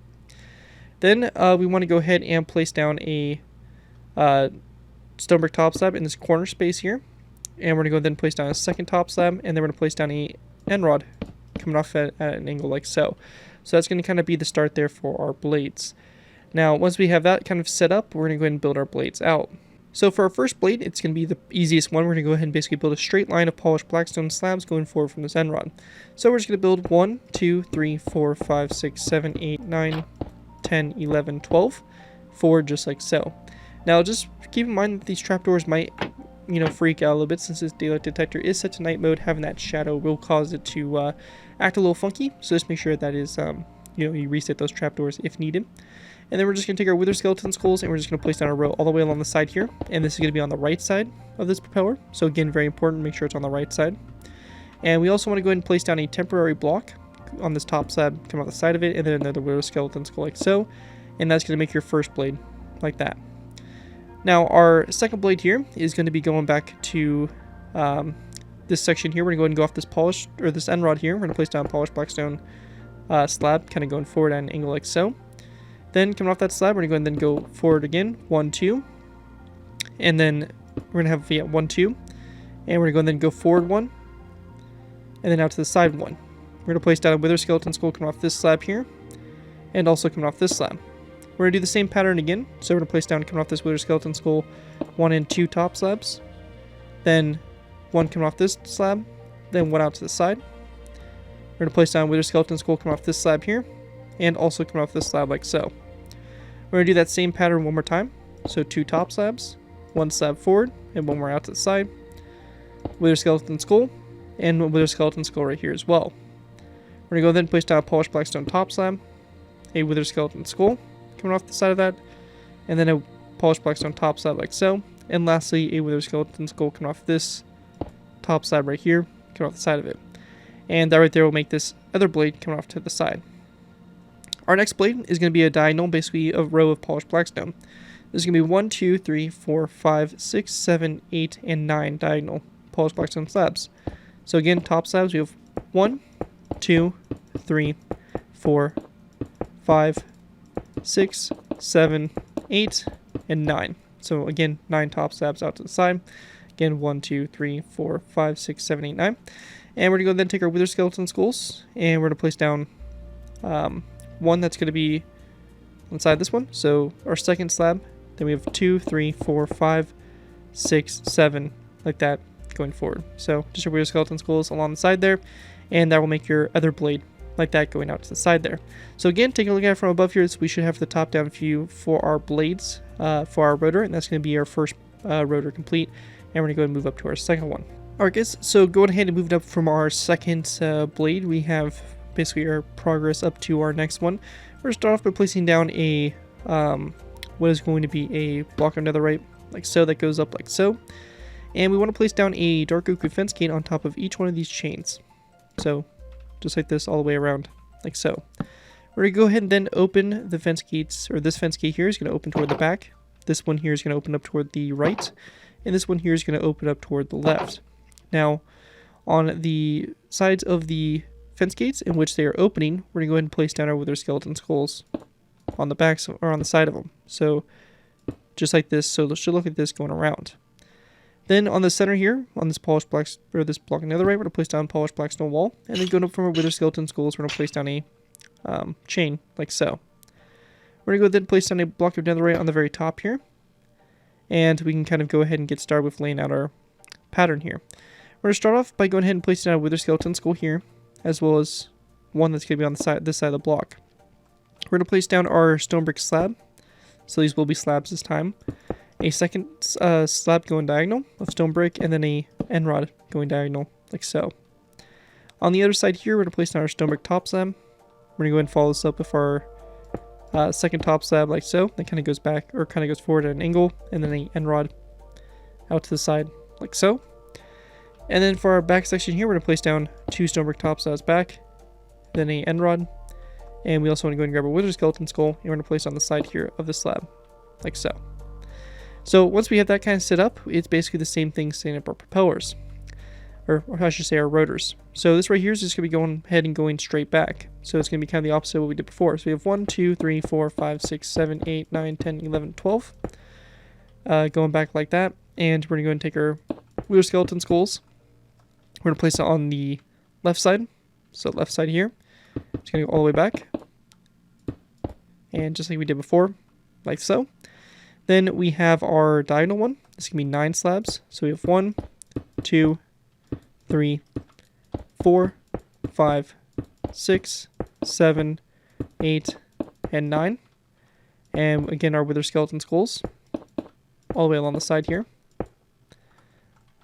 Then we want to go ahead and place down a stonebrick top slab in this corner space here. And we're going to go then place down a second top slab, and then we're going to place down a end rod coming off at an angle like so. So that's going to kind of be the start there for our blades. Now, once we have that kind of set up, we're going to go ahead and build our blades out. So for our first blade, it's going to be the easiest one. We're going to go ahead and basically build a straight line of polished blackstone slabs going forward from this end rod. So we're just going to build 1, 2, 3, 4, 5, 6, 7, 8, 9, 10, 11, 12 forward just like so. Now just keep in mind that these trapdoors might, freak out a little bit, since this daylight detector is set to night mode. Having that shadow will cause it to act a little funky, so just make sure that is, you reset those trapdoors if needed. And then we're just going to take our wither skeleton skulls, and we're just going to place down a row all the way along the side here, and this is going to be on the right side of this propeller. So again, very important, make sure it's on the right side. And we also want to go ahead and place down a temporary block on this top slab, come out the side of it, and then another wither skeleton skull like so, and that's going to make your first blade like that. Now, our second blade here is going to be going back to this section here. We're going to go ahead and go off this polished, or this end rod here. We're going to place down a polished blackstone slab, kind of going forward at an angle like so. Then coming off that slab, we're going to go and then go forward again, 1, 2. And then we're going to have 1, 2. And we're going to go and then go forward 1. And then out to the side 1. We're going to place down a wither skeleton skull coming off this slab here. And also coming off this slab. We're going to do the same pattern again. So we're going to place down, coming off this wither skeleton skull, 1 and 2 top slabs. Then 1 coming off this slab. Then 1 out to the side. We're going to place down wither skeleton skull coming off this slab here. And also coming off this slab like so. We're going to do that same pattern one more time. So 2 top slabs, 1 slab forward, and 1 more out to the side. Wither skeleton skull, and wither skeleton skull right here as well. We're going to go then place down a polished blackstone top slab, a wither skeleton skull coming off the side of that, and then a polished blackstone top slab like so. And lastly, a wither skeleton skull coming off this top slab right here, coming off the side of it. And that right there will make this other blade coming off to the side. Our next blade is going to be a diagonal, basically a row of polished blackstone. This is going to be 1, 2, 3, 4, 5, 6, 7, 8, and 9 diagonal polished blackstone slabs. So again, top slabs, we have 1, 2, 3, 4, 5, 6, 7, 8, and 9. So again, 9 top slabs out to the side. Again, 1, 2, 3, 4, 5, 6, 7, 8, 9. And we're going to go then take our wither skeleton skulls, and we're going to place down one that's going to be inside this one. So our second slab, then we have 2, 3, 4, 5, 6, 7, like that going forward. So just your wither skeleton skulls along the side there, and that will make your other blade like that going out to the side there. So again, taking a look at it from above here, so we should have the top down view for our blades for our rotor, and that's going to be our first rotor complete, and we're going to go ahead and move up to our second one. Alright guys, so going ahead and moving up from our second blade, we have basically our progress up to our next one. We're going to start off by placing down a what is going to be a block on the right like so, that goes up like so, and we want to place down a dark oak fence gate on top of each one of these chains, so just like this all the way around like so. We're going to go ahead and then open the fence gates, or this fence gate here is going to open toward the back, this one here is going to open up toward the right, and this one here is going to open up toward the left. Now on the sides of the fence gates in which they are opening, we're going to go ahead and place down our wither skeleton skulls on the backs or on the side of them. So just like this, so it should look like this going around. Then on the center here, on this polished black, or this block on the other right, we're going to place down polished black stone wall, and then going up from our wither skeleton skulls, we're going to place down a chain, like so. We're going to go then place down a block of netherite on the very top here, and we can kind of go ahead and get started with laying out our pattern here. We're going to start off by going ahead and placing down a wither skeleton skull here, as well as one that's going to be on the side, this side of the block. We're going to place down our stone brick slab, so these will be slabs this time. A second slab going diagonal of stone brick, and then a end rod going diagonal, like so. On the other side here, we're going to place down our stone brick top slab. We're going to go ahead and follow this up with our second top slab, like so. That kind of goes back, or kind of goes forward at an angle, and then a end rod out to the side, like so. And then for our back section here, we're going to place down 2 stone brick top slabs back, then a end rod, and we also want to go ahead and grab a wither skeleton skull, and we're going to place it on the side here of the slab, like so. So once we have that kind of set up, it's basically the same thing setting up our propellers, or I should say our rotors. So this right here is just going to be going ahead and going straight back. So it's going to be kind of the opposite of what we did before. So we have 1, 2, 3, 4, 5, 6, 7, 8, 9, 10, 11, 12. Going back like that. And we're going to go and take our wither skeleton skulls. We're going to place it on the left side. So left side here. It's going to go all the way back. And just like we did before, like so. Then we have our diagonal one. This is going to be 9 slabs. So we have 1, 2, 3, 4, 5, 6, 7, 8, and 9. And again, our wither skeleton skulls all the way along the side here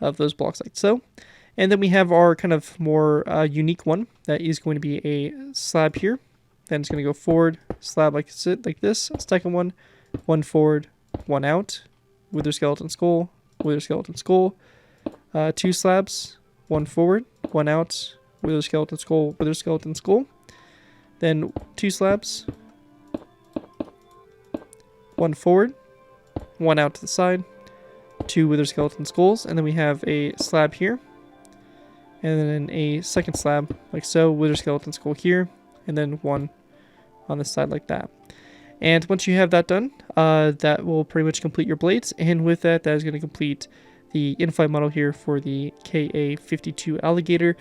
of those blocks, like so. And then we have our kind of more unique one that is going to be a slab here. Then it's going to go forward, slab like this. Second one, 1 forward, 1 out. Wither skeleton skull, wither skeleton skull. 2 slabs, 1 forward, 1 out. Wither skeleton skull, wither skeleton skull. Then 2 slabs, 1 forward, 1 out to the side. 2 wither skeleton skulls, and then we have a slab here, and then a second slab like so, wither skeleton skull here, and then 1 on the side like that. And once you have that done, that will pretty much complete your blades, and with that, that is going to complete the in-flight model here for the Ka-52 Alligator.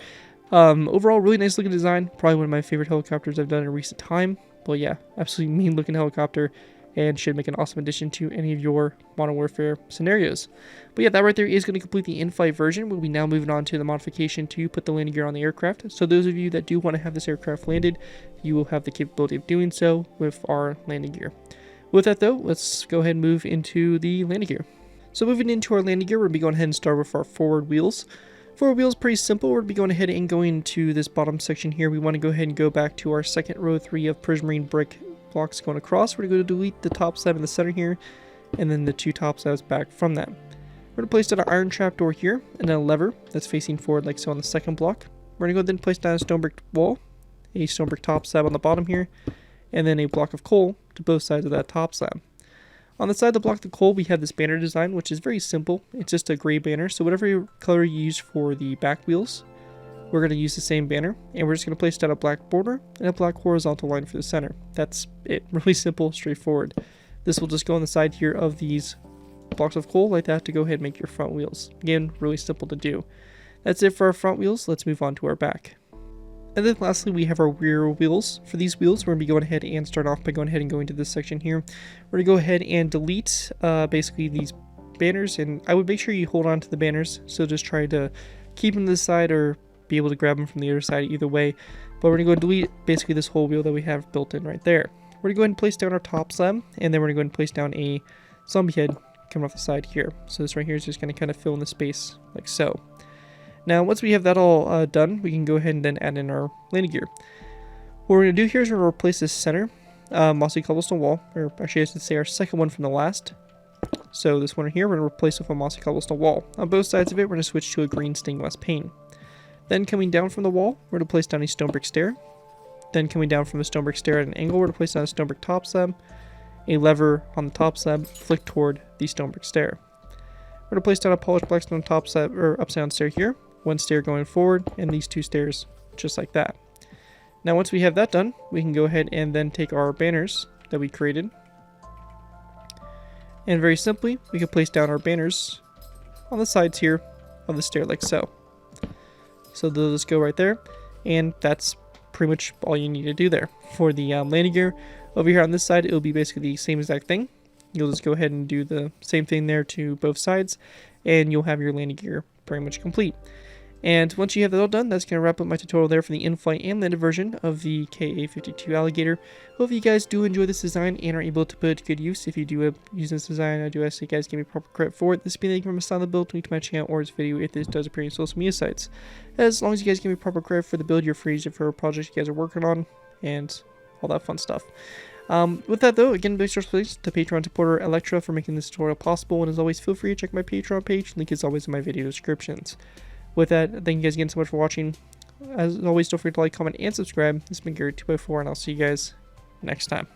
Overall, really nice looking design, probably one of my favorite helicopters I've done in recent time. But yeah, absolutely mean looking helicopter, and should make an awesome addition to any of your Modern Warfare scenarios. But yeah, that right there is going to complete the in-flight version. We'll be now moving on to the modification to put the landing gear on the aircraft. So those of you that do want to have this aircraft landed, you will have the capability of doing so with our landing gear. With that though, let's go ahead and move into the landing gear. So moving into our landing gear, we're going to be going ahead and start with our forward wheels. Forward wheels, pretty simple. We're going to be going ahead and going to this bottom section here. We want to go ahead and go back to our second row 3 of prismarine brick blocks going across. We're going to delete the top slab in the center here, and then the 2 top slabs back from that. We're going to place down an iron trapdoor here, and then a lever that's facing forward like so on the second block. We're going to go then place down a stone brick wall, a stone brick top slab on the bottom here, and then a block of coal to both sides of that top slab. On the side of the block of coal, we have this banner design, which is very simple. It's just a gray banner, so whatever color you use for the back wheels, we're going to use the same banner, and we're just going to place down a black border and a black horizontal line for the center. That's it. Really simple, straightforward. This will just go on the side here of these blocks of coal like that to go ahead and make your front wheels. Again, really simple to do. That's it for our front wheels. Let's move on to our back. And then lastly, we have our rear wheels. For these wheels, we're going to be going ahead and start off by going ahead and going to this section here. We're going to go ahead and delete basically these banners, and I would make sure you hold on to the banners, so just try to keep them to the side or be able to grab them from the other side either way. But we're going to go and delete basically this whole wheel that we have built in right there. We're going to go ahead and place down our top slab, and then we're going to go ahead and place down a zombie head coming off the side here. So this right here is just going to kind of fill in the space like so. Now once we have that all done, we can go ahead and then add in our landing gear. What we're going to do here is we're going to replace this center mossy cobblestone wall, or actually I should say our second one from the last. So this one here we're going to replace with a mossy cobblestone wall. On both sides of it, we're going to switch to a green stained glass pane. Then coming down from the wall, we're going to place down a stone brick stair. Then coming down from the stone brick stair at an angle, we're going to place down a stone brick top slab. A lever on the top slab flick toward the stone brick stair. We're going to place down a polished black stone top slab, or upside down stair here. 1 stair going forward, and these 2 stairs just like that. Now once we have that done, we can go ahead and then take our banners that we created. And very simply, we can place down our banners on the sides here of the stair like so. So they'll just go right there, and that's pretty much all you need to do there. For the landing gear, over here on this side, it'll be basically the same exact thing. You'll just go ahead and do the same thing there to both sides, and you'll have your landing gear pretty much complete. And once you have that all done, that's going to wrap up my tutorial there for the in-flight and landed version of the Ka-52 Alligator. Hope you guys do enjoy this design and are able to put it to good use. If you do use this design, I do ask that you guys give me proper credit for it. This being anything from a style of build, link to my channel or this video if this does appear in social media sites. As long as you guys give me proper credit for the build, you're free to use it for projects you guys are working on and all that fun stuff. With that though, again, big thanks to Patreon supporter Electra for making this tutorial possible, and as always, feel free to check my Patreon page. Link is always in my video descriptions. With that, thank you guys again so much for watching. As always, don't forget to like, comment, and subscribe. This has been Gary 2x4, and I'll see you guys next time.